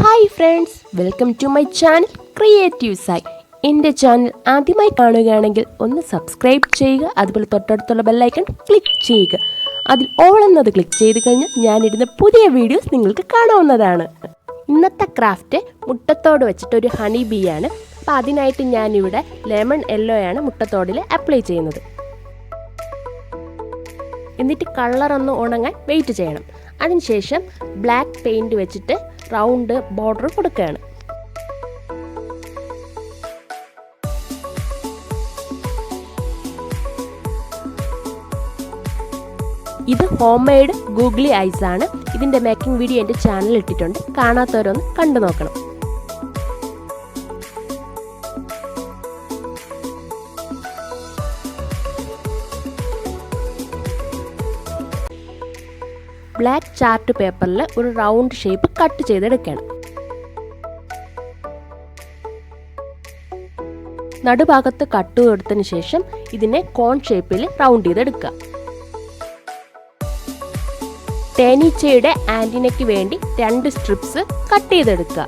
Hi friends, welcome to my channel creative Sai. എൻ്റെ channel ആദ്യമായി കാണുകയാണെങ്കിൽ ഒന്ന് സബ്സ്ക്രൈബ് ചെയ്യുക. അതുപോലെ തൊട്ടടുത്തുള്ള ബെല്ലൈക്കൺ ക്ലിക്ക് ചെയ്യുക. അതിൽ ഓൾ എന്നത് ക്ലിക്ക് ചെയ്ത് കഴിഞ്ഞാൽ ഞാനിടുന്ന പുതിയ വീഡിയോസ് നിങ്ങൾക്ക് കാണാവുന്നതാണ്. ഇന്നത്തെ ക്രാഫ്റ്റ് മുട്ടത്തോട് വെച്ചിട്ടൊരു ഹണി ബീ ആണ്. അപ്പോൾ അതിനായിട്ട് ഞാനിവിടെ ലെമൺ യെല്ലോ ആണ് മുട്ടത്തോടിൽ അപ്ലൈ ചെയ്യുന്നത്. എന്നിട്ട് കളറൊന്ന് ഉണങ്ങാൻ വെയിറ്റ് ചെയ്യണം. അതിനുശേഷം ബ്ലാക്ക് പെയിൻറ് വെച്ചിട്ട് റൗണ്ട് ബോർഡർ കൊടുക്കുകയാണ്. ഇത് ഹോം മെയ്ഡ് ഗൂഗ്ലി ഐസ് ആണ്. ഇതിൻ്റെ മേക്കിംഗ് വീഡിയോ എൻ്റെ ചാനലിൽ ഇട്ടിട്ടുണ്ട്. കാണാത്തവരൊന്ന് കണ്ടു നോക്കണം. ബ്ലാക്ക് ചാർട്ട് പേപ്പറിൽ ഒരു റൗണ്ട് ഷേപ്പ് കട്ട് ചെയ്തെടുക്കണം. നടുഭാഗത്ത് കട്ട് കൊടുത്തതിന് ശേഷം ഇതിനെ കോൺ ഷേപ്പിൽ റൗണ്ട് ചെയ്തെടുക്കുക. തേനീച്ചയുടെ ആന്റിനയ്ക്ക് വേണ്ടി 2 സ്ട്രിപ്സ് കട്ട് ചെയ്തെടുക്കുക.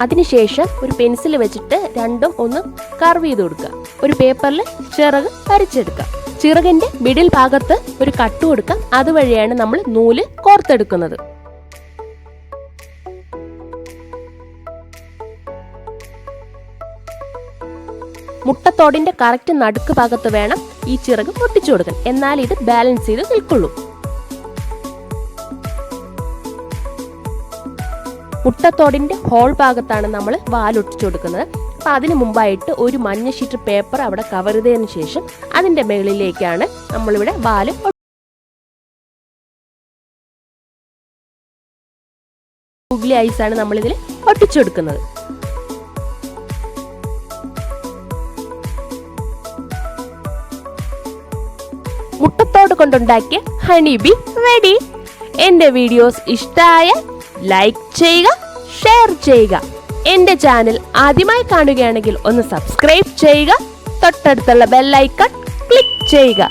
അതിനുശേഷം ഒരു പെൻസിൽ വെച്ചിട്ട് രണ്ടും ഒന്ന് കർവ് ചെയ്ത് കൊടുക്കുക. ഒരു പേപ്പറിൽ ചിറക് വരച്ചെടുക്കുക. ചിറകിന്റെ മിഡിൽ ഭാഗത്ത് ഒരു കട്ട് കൊടുക്കാം. അതുവഴിയാണ് നമ്മൾ നൂല് കോർത്തെടുക്കുന്നത്. മുട്ടത്തോടിന്റെ കറക്റ്റ് നടുക്ക് ഭാഗത്ത് വേണം ഈ ചിറക് ഒട്ടിച്ചു കൊടുക്കാൻ. എന്നാൽ ഇത് ബാലൻസ് ചെയ്ത് നിൽക്കുള്ളൂ. മുട്ടത്തോടിന്റെ ഹോൾ ഭാഗത്താണ് നമ്മൾ വാലൊട്ടിച്ചു കൊടുക്കുന്നത്. അപ്പം അതിന് മുമ്പായിട്ട് ഒരു മഞ്ഞ ഷീറ്റ് പേപ്പർ അവിടെ കവർ ചെയ്തതിന് ശേഷം അതിൻ്റെ മുകളിലേക്കാണ് നമ്മളിവിടെ വാല് ഗൂഗ്ലി ഐസാണ് നമ്മളിതിൽ ഒട്ടിച്ചു കൊടുക്കുന്നത്. മുട്ടത്തോട് കൊണ്ടുണ്ടാക്കിയ ഹണി ബീ റെഡി. എൻ്റെ വീഡിയോസ് ഇഷ്ടമായ ലൈക്ക് ചെയ്യുക, ഷെയർ ചെയ്യുക. എൻ്റെ ചാനൽ ആദ്യമായി കാണുകയാണെങ്കിൽ ഒന്ന് സബ്സ്ക്രൈബ് ചെയ്യുക. തൊട്ടടുത്തുള്ള ബെല്ലൈക്കൺ ക്ലിക്ക് ചെയ്യുക.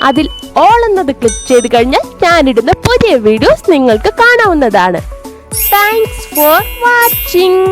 അതിൽ ഓൾ എന്നത് ക്ലിക്ക് ചെയ്ത് കഴിഞ്ഞാൽ ഞാനിടുന്ന പുതിയ വീഡിയോസ് നിങ്ങൾക്ക് കാണാവുന്നതാണ്. Thanks for watching.